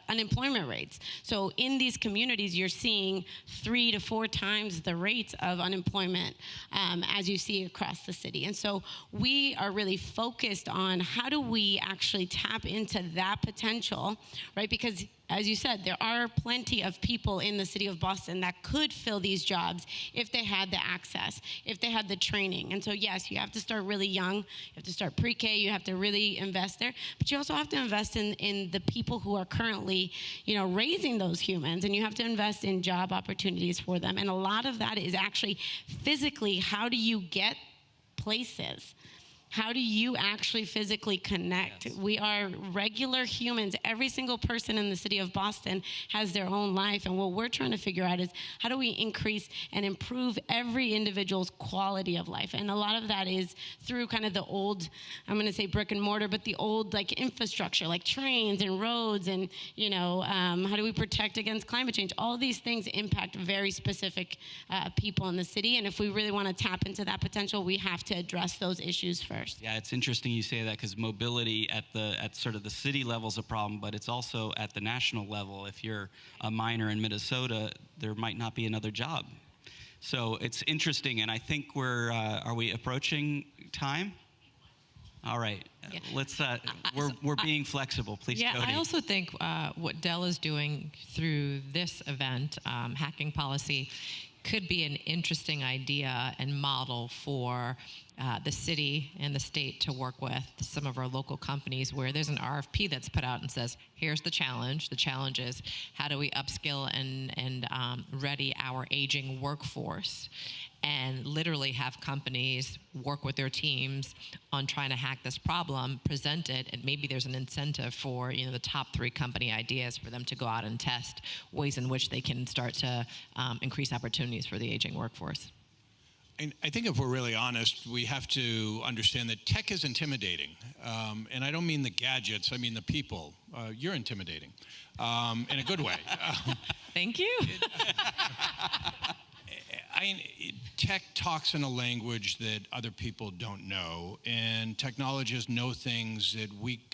unemployment rates. So in these communities, you're seeing 3 to 4 times the rates of unemployment as you see across the city. And so we are really focused on how do we actually tap into that potential, right? Because as you said, there are plenty of people in the city of Boston that could fill these jobs if they had the access, if they had the training. And so, yes, you have to start really young. You have to start pre-K. You have to really invest there. But you also have to invest in the people who are currently, raising those humans. And you have to invest in job opportunities for them. And a lot of that is actually physically, how do you get places? How do you actually physically connect? Yes. We are regular humans. Every single person in the city of Boston has their own life. And what we're trying to figure out is how do we increase and improve every individual's quality of life? And a lot of that is through kind of the old, I'm going to say brick and mortar, but the old infrastructure, like trains and roads and, how do we protect against climate change? All of these things impact very specific people in the city. And if we really want to tap into that potential, we have to address those issues first. Yeah, it's interesting you say that, because mobility at sort of the city level is a problem, but it's also at the national level. If you're a miner in Minnesota, there might not be another job. So it's interesting, and I think are we approaching time? All right, yeah. Let's. We're being flexible. Please, yeah, Cody. I also think what Dell is doing through this event, hacking policy, could be an interesting idea and model for the city and the state to work with some of our local companies, where there's an RFP that's put out and says, here's the challenge. The challenge is, how do we upskill and ready our aging workforce? And literally have companies work with their teams on trying to hack this problem, present it, and maybe there's an incentive for the top 3 company ideas for them to go out and test ways in which they can start to increase opportunities for the aging workforce. And I think if we're really honest, we have to understand that tech is intimidating. And I don't mean the gadgets, I mean the people. You're intimidating in a good way. Thank you. Tech talks in a language that other people don't know, and technologists know things that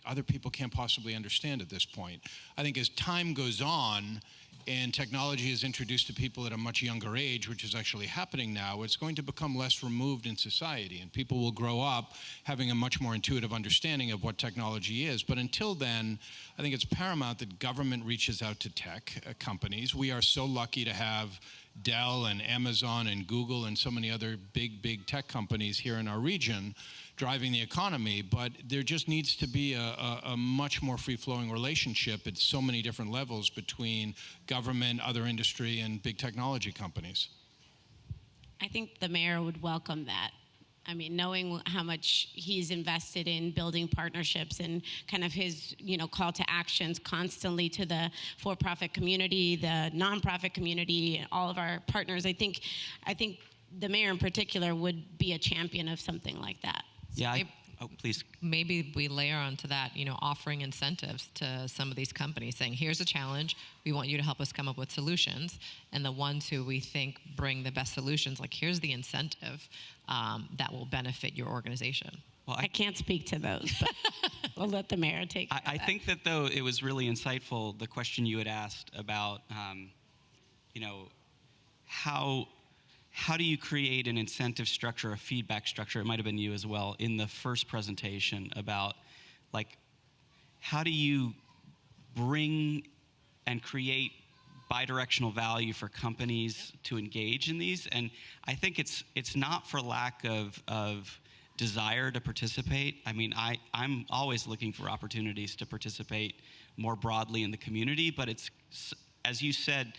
other people can't possibly understand at this point. I think as time goes on and technology is introduced to people at a much younger age, which is actually happening now, it's going to become less removed in society, and people will grow up having a much more intuitive understanding of what technology is. But until then, I think it's paramount that government reaches out to tech companies. We are so lucky to have Dell and Amazon and Google and so many other big tech companies here in our region driving the economy, but there just needs to be a much more free-flowing relationship at so many different levels between government, other industry, and big technology companies. I think the mayor would welcome that. I mean, knowing how much he's invested in building partnerships and kind of his, call to actions constantly to the for-profit community, the nonprofit community, all of our partners, I think the mayor in particular would be a champion of something like that. Yeah. Please. Maybe we layer onto that, offering incentives to some of these companies, saying, here's a challenge, we want you to help us come up with solutions, and the ones who we think bring the best solutions, like, here's the incentive that will benefit your organization. Well, I can't speak to those, but we'll let the mayor take care of I that. think that, though, it was really insightful, the question you had asked about, how do you create an incentive structure, a feedback structure? It might have been you as well in the first presentation about, like, how do you bring and create bidirectional value for companies to engage in these? And I think it's not for lack of desire to participate. I mean, I'm always looking for opportunities to participate more broadly in the community, but it's, as you said,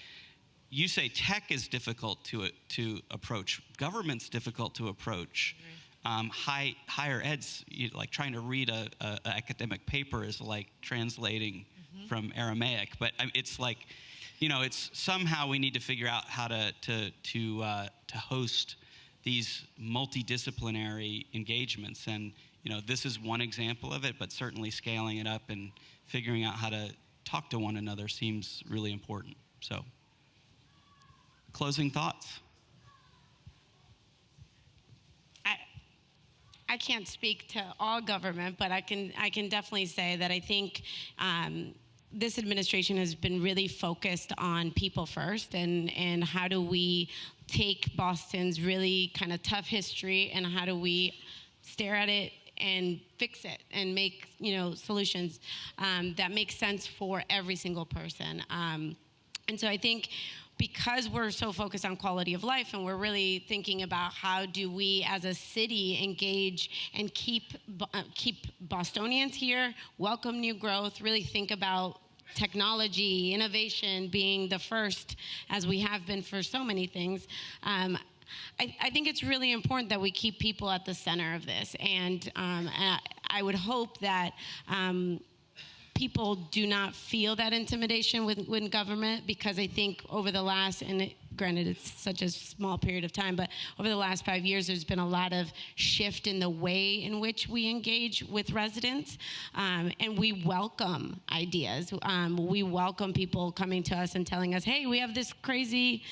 you say tech is difficult to approach. Government's difficult to approach. Higher ed's, like trying to read a academic paper is like translating from Aramaic. But it's like, it's somehow we need to figure out how to host these multidisciplinary engagements. And this is one example of it, but certainly scaling it up and figuring out how to talk to one another seems really important. So. Closing thoughts? I can't speak to all government, but I can definitely say that I think this administration has been really focused on people first, and how do we take Boston's really kind of tough history, and how do we stare at it and fix it and make solutions that make sense for every single person. And so I think, because we're so focused on quality of life, and we're really thinking about how do we as a city engage and keep Bostonians here, welcome new growth, really think about technology, innovation being the first, as we have been for so many things. I think it's really important that we keep people at the center of this. And I would hope that people do not feel that intimidation with government, because I think over the last, granted it's such a small period of time, but over the last 5 years, there's been a lot of shift in the way in which we engage with residents, and we welcome ideas. We welcome people coming to us and telling us, hey, we have this crazy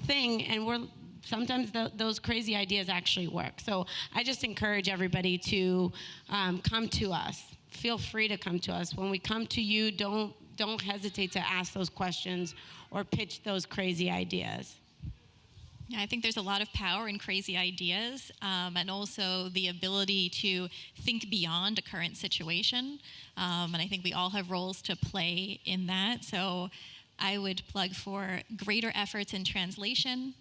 thing, and sometimes those crazy ideas actually work. So I just encourage everybody to come to us. Feel free to come to us. When we come to you, don't hesitate to ask those questions or pitch those crazy ideas. Yeah, I think there's a lot of power in crazy ideas, and also the ability to think beyond a current situation. And I think we all have roles to play in that. So I would plug for greater efforts in translation,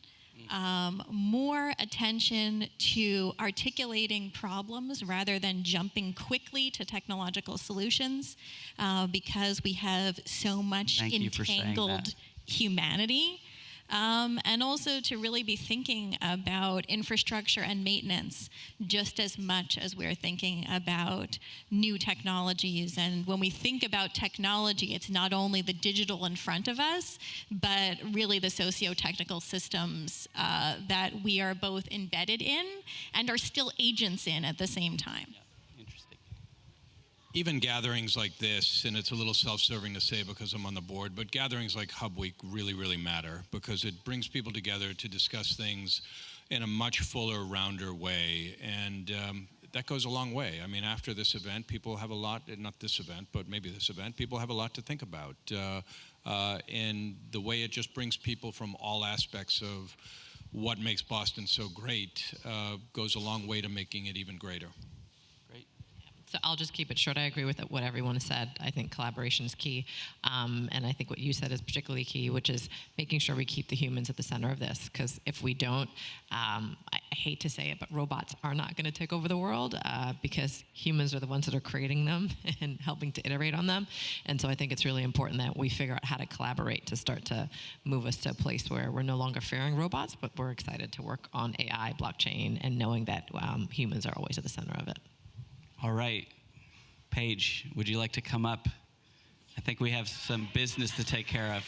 more attention to articulating problems rather than jumping quickly to technological solutions, because we have so much entangled humanity. And also to really be thinking about infrastructure and maintenance just as much as we're thinking about new technologies. And when we think about technology, it's not only the digital in front of us, but really the socio-technical systems that we are both embedded in and are still agents in at the same time. Even gatherings like this, and it's a little self-serving to say because I'm on the board, but gatherings like HubWeek really, really matter, because it brings people together to discuss things in a much fuller, rounder way. And that goes a long way. I mean, after this event, people have a lot, not this event, but maybe this event, people have a lot to think about. And the way it just brings people from all aspects of what makes Boston so great goes a long way to making it even greater. So I'll just keep it short. I agree with what everyone has said. I think collaboration is key. And I think what you said is particularly key, which is making sure we keep the humans at the center of this. Because if we don't, I hate to say it, but robots are not going to take over the world because humans are the ones that are creating them and helping to iterate on them. And so I think it's really important that we figure out how to collaborate to start to move us to a place where we're no longer fearing robots, but we're excited to work on AI, blockchain, and knowing that humans are always at the center of it. All right. Paige, would you like to come up? I think we have some business to take care of.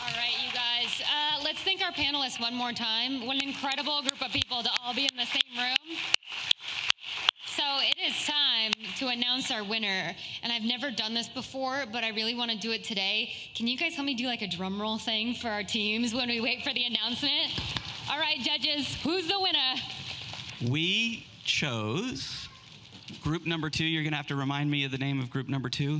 All right, you guys. Let's thank our panelists one more time. What an incredible group of people to all be in the same room. So it is time to announce our winner. And I've never done this before, but I really want to do it today. Can you guys help me do like a drum roll thing for our teams when we wait for the announcement? All right, judges, who's the winner? We chose group number 2. You're going to have to remind me of the name of group number 2.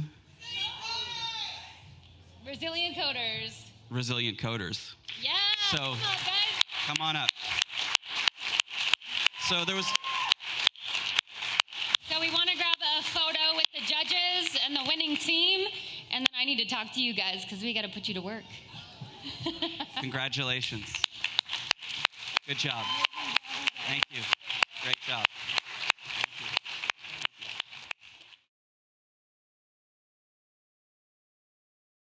Resilient Coders. Resilient Coders. Yeah. So come on, guys. Come on up. So there was. So we want to grab a photo with the judges and the winning team, and then I need to talk to you guys because we got to put you to work. Congratulations. Good job. Thank you. Great job.